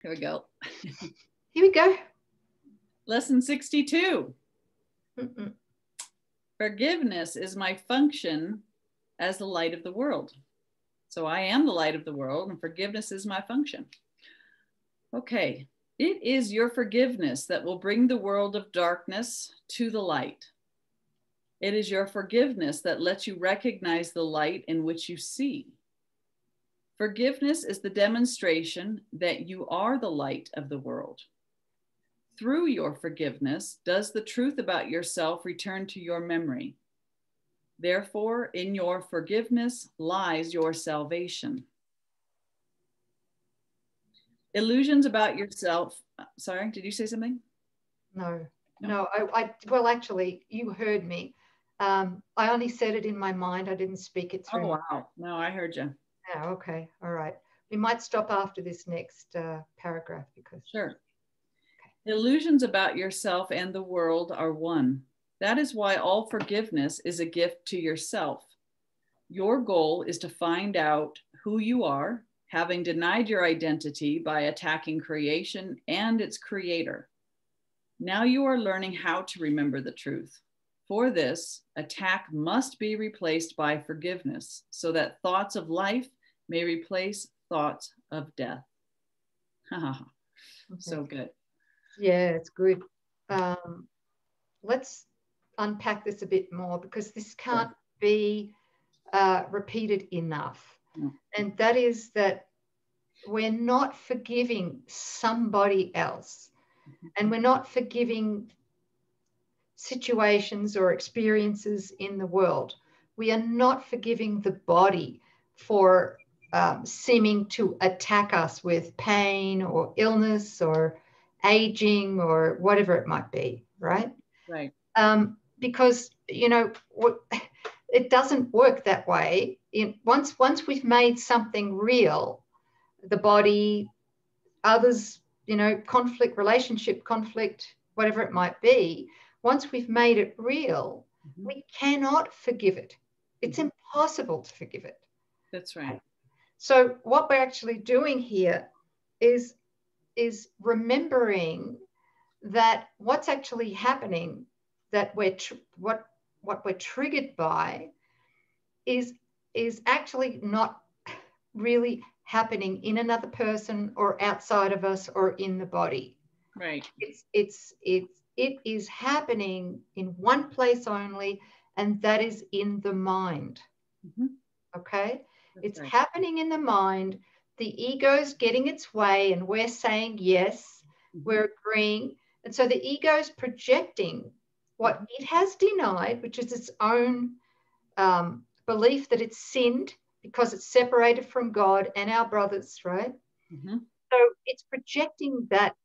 Here we go. Here we go. Lesson 62. Mm-mm. Forgiveness is my function as the light of the world. So I am the light of the world, and forgiveness is my function. Okay. It is your forgiveness that will bring the world of darkness to the light. It is your forgiveness that lets you recognize the light in which you see. Forgiveness is the demonstration that you are the light of the world. Through your forgiveness, does the truth about yourself return to your memory. Therefore, in your forgiveness lies your salvation. Illusions about yourself. Sorry, did you say something? No. Well, actually, you heard me. I only said it in my mind. I didn't speak it through. Oh, wow. No, I heard you. Yeah, okay. All right. We might stop after this next paragraph because. Sure. Okay. Illusions about yourself and the world are one. That is why all forgiveness is a gift to yourself. Your goal is to find out who you are, having denied your identity by attacking creation and its creator. Now you are learning how to remember the truth. For this, attack must be replaced by forgiveness so that thoughts of life may replace thoughts of death. Okay. So good. Yeah, it's good. Let's unpack this a bit more because this can't be repeated enough. No. And that is that we're not forgiving somebody else, and we're not forgiving situations or experiences in the world. We are not forgiving the body for seeming to attack us with pain or illness or aging or whatever it might be, right? Right. Because, you know, it doesn't work that way. Once we've made something real, the body, others, you know, conflict, relationship conflict, whatever it might be, once we've made it real, we cannot forgive it. It's impossible to forgive it. That's right. So what we're actually doing here is remembering that what's actually happening, that what we're triggered by is actually not really happening in another person or outside of us or in the body. Right. It is happening in one place only, and that is in the mind. Okay? It's right. happening in the mind. The ego's getting its way, and we're saying yes, we're agreeing. And so the ego's projecting what it has denied, which is its own belief that it's sinned because it's separated from God and our brothers, right? So it's projecting that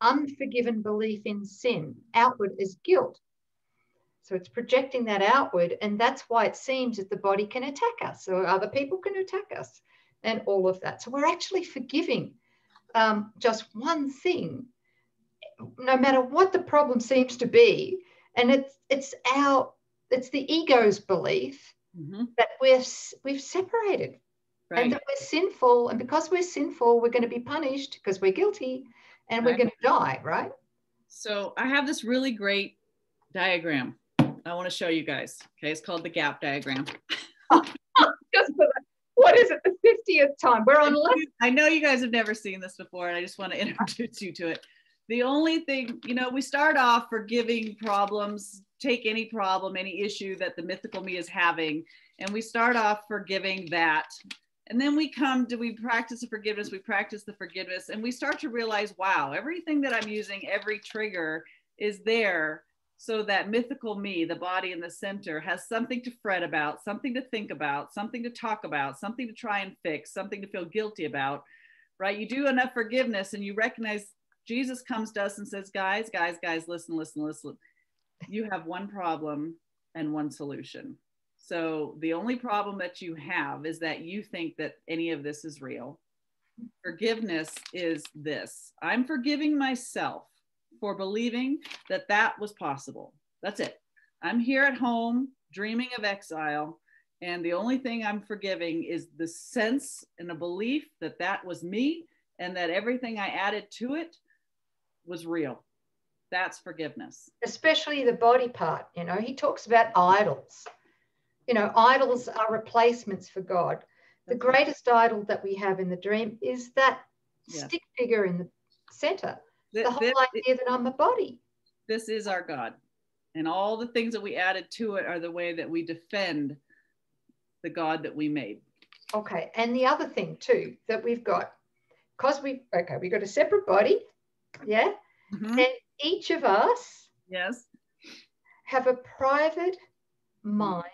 unforgiven belief in sin outward as guilt. So it's projecting that outward, and that's why it seems that the body can attack us or other people can attack us and all of that. So we're actually forgiving just one thing, no matter what the problem seems to be, and it's the ego's belief that we've separated, right, and that we're sinful, and because we're sinful, we're going to be punished because we're guilty, and we're going to die, right? So I have this really great diagram I want to show you guys. Okay, it's called the gap diagram. Just for that. What is it? The 50th time. We're on. I know you guys have never seen this before, and I just want to introduce you to it. The only thing, you know, we start off forgiving problems, take any problem, any issue that the mythical me is having, and we start off forgiving that. And then we practice the forgiveness, and we start to realize, wow, everything that I'm using, every trigger is there so that mythical me, the body in the center, has something to fret about, something to think about, something to talk about, something to try and fix, something to feel guilty about, right? You do enough forgiveness and you recognize Jesus comes to us and says, guys, listen. You have one problem and one solution. So the only problem that you have is that you think that any of this is real. Forgiveness is this. I'm forgiving myself for believing that that was possible. That's it. I'm here at home dreaming of exile, and the only thing I'm forgiving is the sense and a belief that that was me, and that everything I added to it was real. That's forgiveness. Especially the body part. You know, he talks about idols. You know, idols are replacements for God. The greatest idol that we have in the dream is that stick figure in the center. The whole idea that I'm a body. This is our God. And all the things that we added to it are the way that we defend the God that we made. Okay. And the other thing too that we've got, because we've got a separate body. Yeah. Mm-hmm. And each of us have a private mind.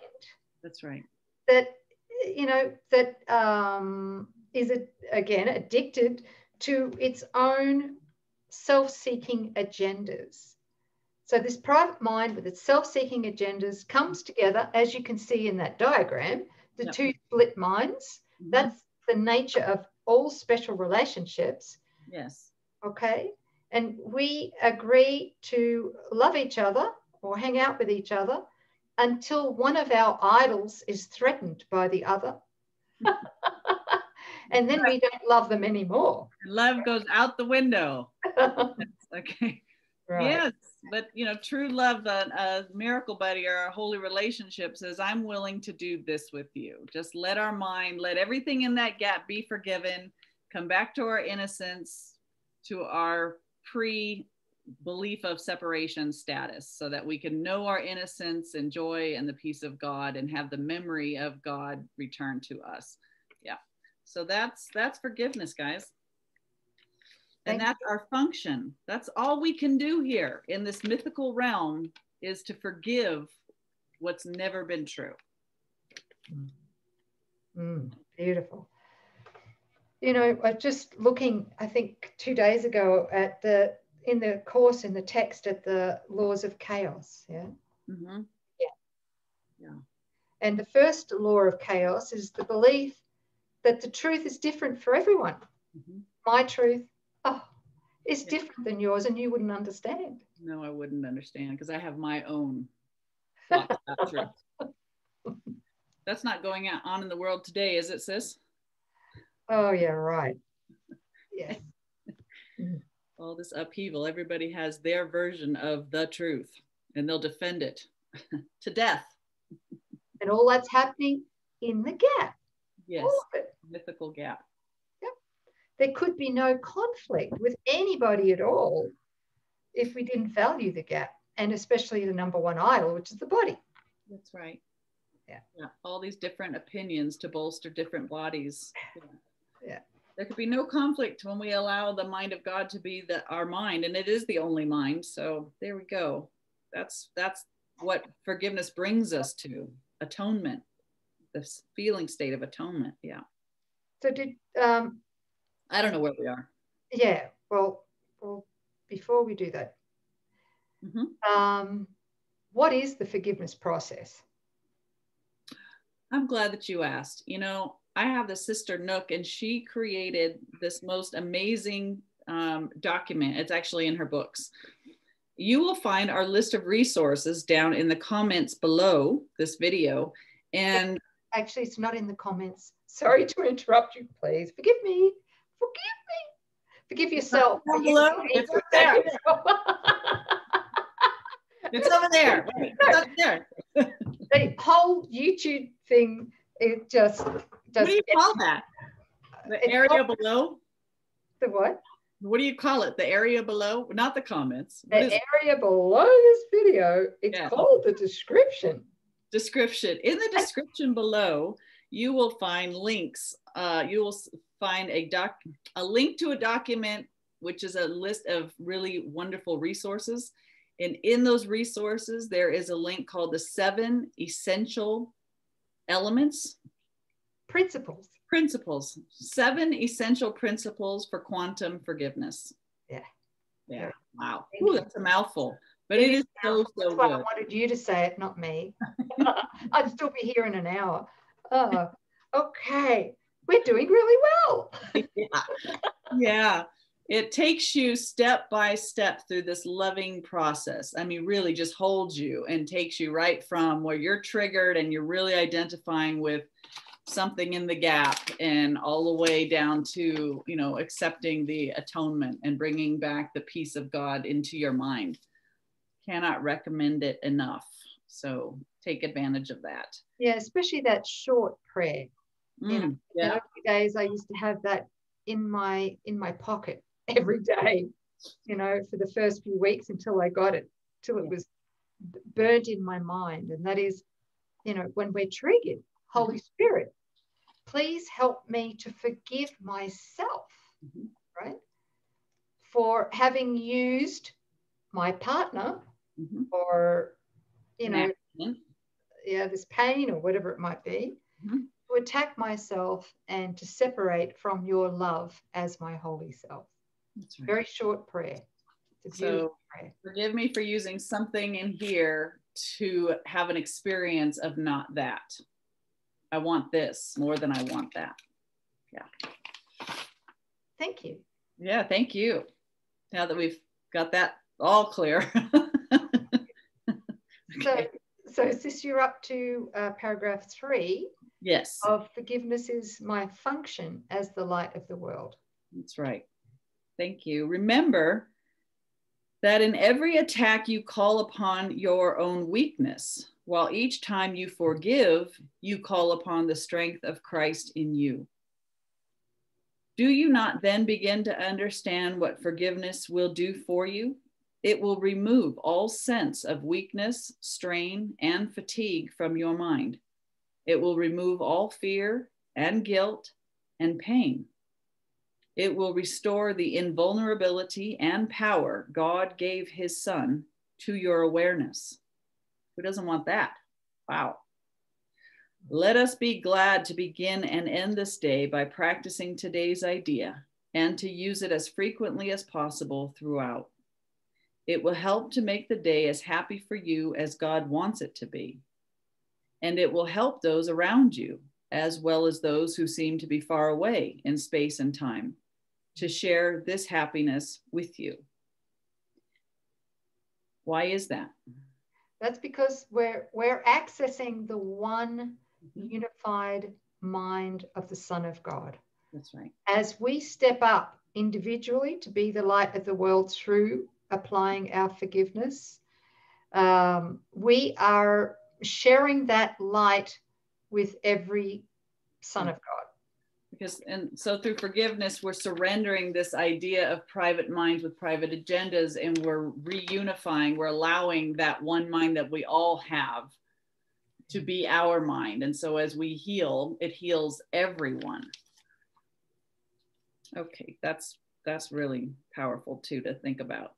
That's right. That, you know, that is, again, addicted to its own self-seeking agendas. So this private mind with its self-seeking agendas comes together, as you can see in that diagram, the two split minds. Mm-hmm. That's the nature of all special relationships. Yes. Okay. And we agree to love each other or hang out with each other until one of our idols is threatened by the other. And then we don't love them anymore. Love goes out the window. Okay. Right. Yes. But, you know, true love, a miracle buddy or a holy relationship says, I'm willing to do this with you. Just let our mind, let everything in that gap be forgiven, come back to our innocence, to our pre-belief of separation status, so that we can know our innocence and joy and the peace of God and have the memory of God return to us. Yeah. So that's forgiveness, guys. And that's our function. That's all we can do here in this mythical realm, is to forgive what's never been true. Beautiful. You know, I just looking, I think 2 days ago at in the course, in the text, at the laws of chaos. Yeah. Mm-hmm. Yeah. And the first law of chaos is the belief that the truth is different for everyone. Mm-hmm. My truth, is different than yours, and you wouldn't understand. No, I wouldn't understand, because I have my own thoughts about truth. That's not going on in the world today, is it, sis? Oh, yeah, right. Yes. All this upheaval, everybody has their version of the truth, and they'll defend it to death. And all that's happening in the gap. Yes, mythical gap. There could be no conflict with anybody at all if we didn't value the gap, and especially the number one idol, which is the body. That's right. Yeah. All these different opinions to bolster different bodies. Yeah. There could be no conflict when we allow the mind of God to be our mind, and it is the only mind. So there we go. That's what forgiveness brings us to. Atonement, this feeling state of atonement. Yeah. So I don't know where we are. Yeah. Well, before we do that, what is the forgiveness process? I'm glad that you asked. You know, I have this sister Nouk, and she created this most amazing document. It's actually in her books. You will find our list of resources down in the comments below this video. And actually, it's not in the comments. Sorry to interrupt you. Please forgive me. Forgive yourself. It's over there. It's over there. It's up there. The whole YouTube thing, it just does. What do you call that? The area below? The what? What do you call it? The area below? Not the comments. The area below this video, it's called the description. Description. In the description below, you will find links. You will find a link to a document, which is a list of really wonderful resources. And in those resources, there is a link called the 7 essential elements. Principles. 7 essential principles for quantum forgiveness. Yeah. Wow. Ooh, that's a mouthful. But it is so good. I wanted you to say it, not me. I'd still be here in an hour. Oh, okay. We're doing really well. Yeah. It takes you step by step through this loving process. I mean, really just holds you and takes you right from where you're triggered and you're really identifying with something in the gap, and all the way down to, you know, accepting the atonement and bringing back the peace of God into your mind. Cannot recommend it enough. So take advantage of that. Yeah, especially that short prayer. You know, yeah. in the early days, I used to have that in my pocket every day, you know, for the first few weeks until I got it, till it was burnt in my mind. And that is, you know, when we're triggered, Holy Spirit, please help me to forgive myself, right? For having used my partner or, you know, this pain or whatever it might be, to attack myself and to separate from your love as my holy self. That's right. Very short prayer. It's a beautiful prayer. Forgive me for using something in here to have an experience of not that. I want this more than I want that. Yeah. Thank you. Yeah, thank you. Now that we've got that all clear. Okay. So sis, you're up to paragraph 3. Yes. Of forgiveness is my function as the light of the world. That's right. Thank you. Remember that in every attack you call upon your own weakness, while each time you forgive, you call upon the strength of Christ in you. Do you not then begin to understand what forgiveness will do for you? It will remove all sense of weakness, strain, and fatigue from your mind. It will remove all fear and guilt and pain. It will restore the invulnerability and power God gave his Son to your awareness. Who doesn't want that? Wow. Let us be glad to begin and end this day by practicing today's idea and to use it as frequently as possible throughout. It will help to make the day as happy for you as God wants it to be. And it will help those around you, as well as those who seem to be far away in space and time, to share this happiness with you. Why is that? That's because we're accessing the one unified mind of the Son of God. That's right. As we step up individually to be the light of the world through applying our forgiveness, we are sharing that light with every son of God. Because, and so through forgiveness, we're surrendering this idea of private minds with private agendas, and we're reunifying, we're allowing that one mind that we all have to be our mind. And so as we heal, it heals everyone. Okay, that's really powerful too to think about.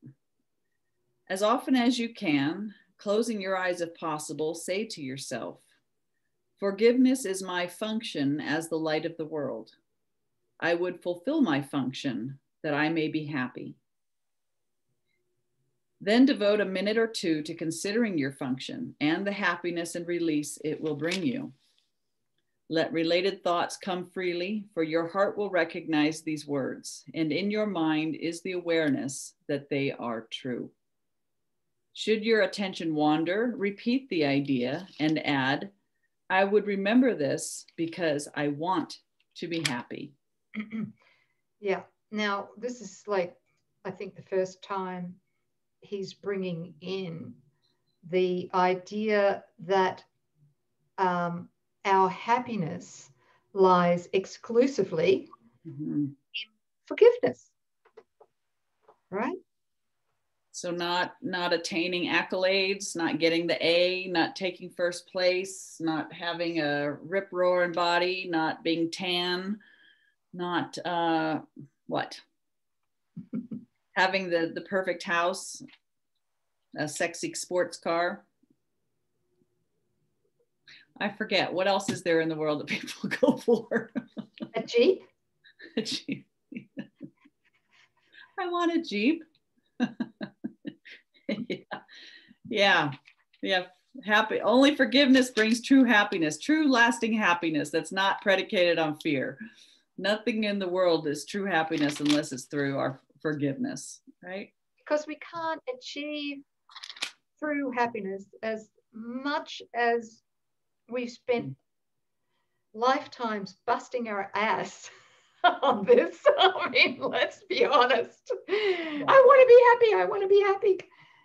As often as you can, closing your eyes if possible, say to yourself, forgiveness is my function as the light of the world. I would fulfill my function that I may be happy. Then devote a minute or two to considering your function and the happiness and release it will bring you. Let related thoughts come freely, for your heart will recognize these words, and in your mind is the awareness that they are true. Should your attention wander, repeat the idea and add, I would remember this because I want to be happy. Yeah. Now, this is like, I think the first time he's bringing in the idea that our happiness lies exclusively in forgiveness, right? So not attaining accolades, not getting the A, not taking first place, not having a rip-roaring body, not being tan, not what? Having the perfect house, a sexy sports car. I forget. What else is there in the world that people go for? A Jeep? A Jeep. I want a Jeep. Yeah. Happy. Only forgiveness brings true happiness, true lasting happiness that's not predicated on fear. Nothing in the world is true happiness unless it's through our forgiveness, right? Because we can't achieve true happiness as much as we've spent lifetimes busting our ass on this. I mean, let's be honest. Yeah. I want to be happy. I want to be happy.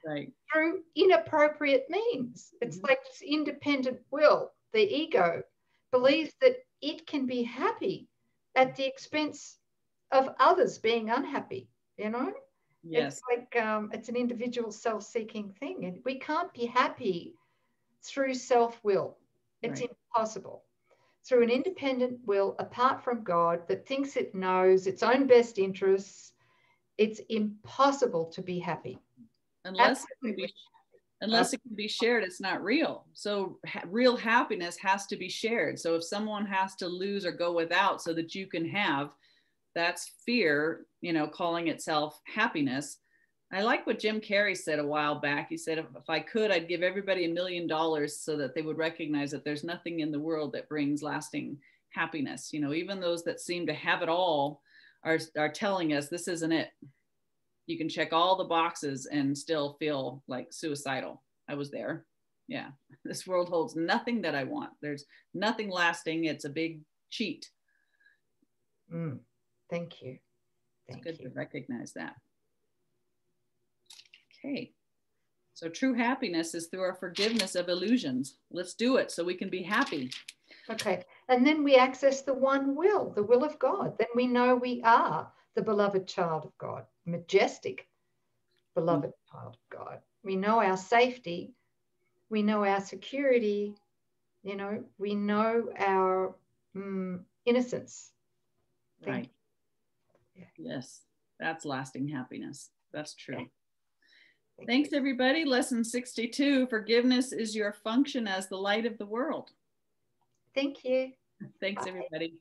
Right. Through inappropriate means. It's like this independent will. The ego believes that it can be happy at the expense of others being unhappy, you know? Yes. It's like it's an individual self-seeking thing. And we can't be happy through self-will. It's impossible. Through an independent will apart from God that thinks it knows its own best interests, it's impossible to be happy. Unless it can be shared, it's not real. So real happiness has to be shared. So if someone has to lose or go without so that you can have, that's fear, you know, calling itself happiness. I like what Jim Carrey said a while back. He said, if I could, I'd give everybody $1 million so that they would recognize that there's nothing in the world that brings lasting happiness. You know, even those that seem to have it all are telling us this isn't it. You can check all the boxes and still feel like suicidal. I was there. Yeah. This world holds nothing that I want. There's nothing lasting. It's a big cheat. Thank you. It's good to recognize that. Okay. So true happiness is through our forgiveness of illusions. Let's do it so we can be happy. Okay. And then we access the one will, the will of God. Then we know we are the beloved child of God, majestic beloved child of God. We know our safety. We know our security. You know, we know our innocence. Right. Yeah. Yes. That's lasting happiness. That's true. Yeah. Thanks, everybody. Lesson 62, forgiveness is your function as the light of the world. Thank you. Thanks, everybody.